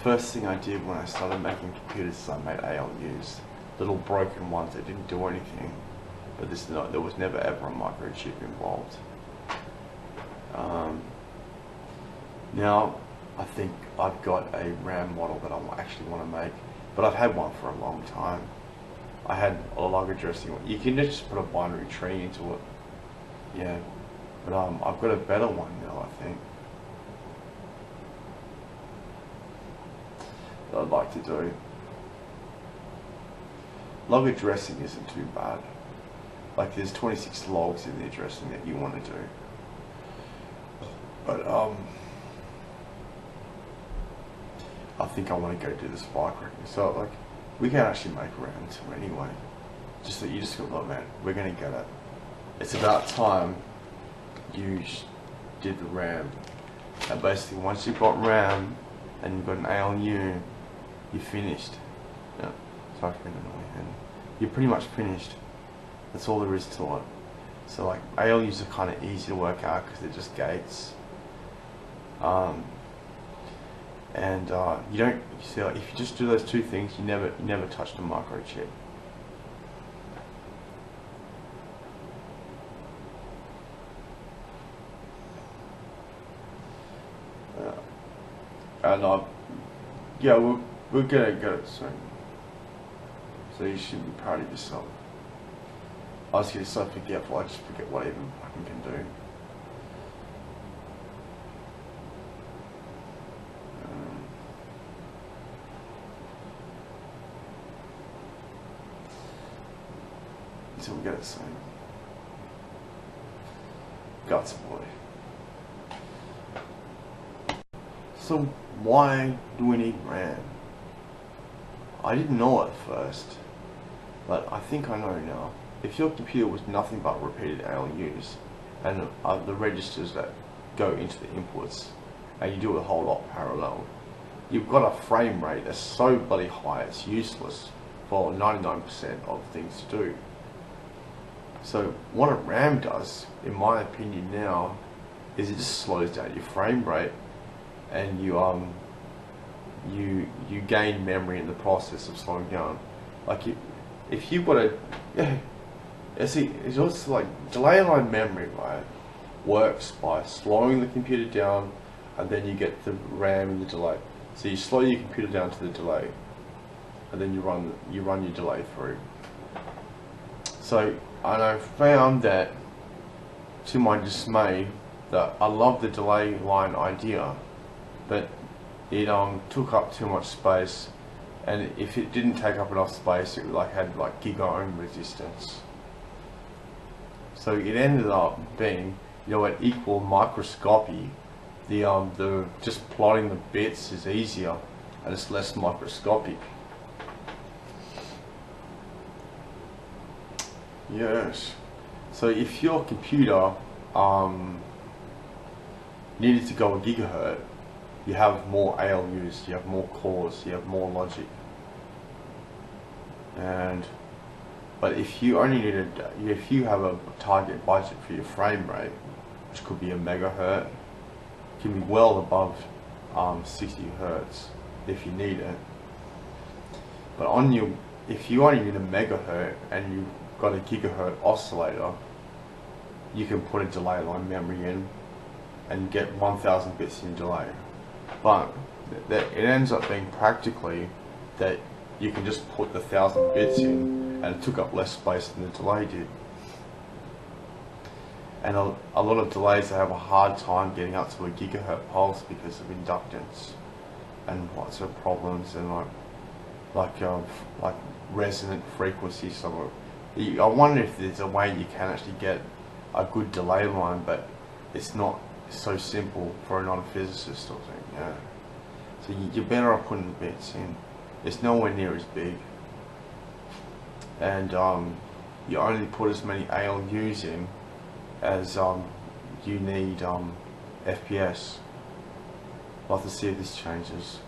first thing I did when I started making computers is I made ALUs, little broken ones that didn't do anything, but there was never ever a microchip involved. Now I think I've got a RAM model that I actually want to make, but I've had one for a long time. I had a log addressing one. You can just put a binary tree into it, yeah, but I've got a better one now, I think, that I'd like to do. Log addressing isn't too bad. Like, there's 26 logs in the addressing that you want to do, but I think I want to go do the spike wrecking. So like, we can actually make round 2 anyway. Just that you just go, look man, we're gonna get it. It's about time you did the RAM. And basically once you've got RAM and you've got an ALU, you're finished. Yeah, sorry for being annoying. You're pretty much finished. That's all there is to it. So like, ALUs are kind of easy to work out because they're just gates. You don't see, like, if you just do those 2 things, you never touch the microchip. Yeah, we're gonna get it soon. So you should be proud of yourself. I was getting so forgetful, I just forget what I even fucking can do. Until we get it soon. Guts, boy. So why do we need RAM? I didn't know at first, but I think I know now. If your computer was nothing but repeated ALUs and the registers that go into the inputs, and you do a whole lot parallel, you've got a frame rate that's so bloody high it's useless for 99% of things to do. So what a RAM does, in my opinion now, is it just slows down your frame rate, and you gain memory in the process of slowing down. Like, if you've got it's also like delay line memory, right, works by slowing the computer down, and then you get the RAM in the delay. So you slow your computer down to the delay, and then you run your delay through. So, and I found that, to my dismay, that I love the delay line idea, but it took up too much space, and if it didn't take up enough space, it had like giga-ohm resistance. So it ended up being, at equal microscopy, the just plotting the bits is easier and it's less microscopic. Yes. So if your computer needed to go a gigahertz, you have more ALUs, you have more cores, you have more logic. But if you have a target budget for your frame rate, which could be a megahertz, can be well above 60 hertz if you need it. But if you only need a megahertz and you've got a gigahertz oscillator, you can put a delay line memory in and get 1000 bits in delay. But it ends up being practically that you can just put the 1000 bits in, and it took up less space than the delay did. And a lot of delays, they have a hard time getting up to a gigahertz pulse because of inductance and lots of problems, and like resonant frequency. So I wonder if there's a way you can actually get a good delay line, but it's not so simple for a non-physicist or something. Yeah. So you're better off putting the bits in. It's nowhere near as big, and you only put as many ALUs in as you need FPS. I'll have to see if this changes.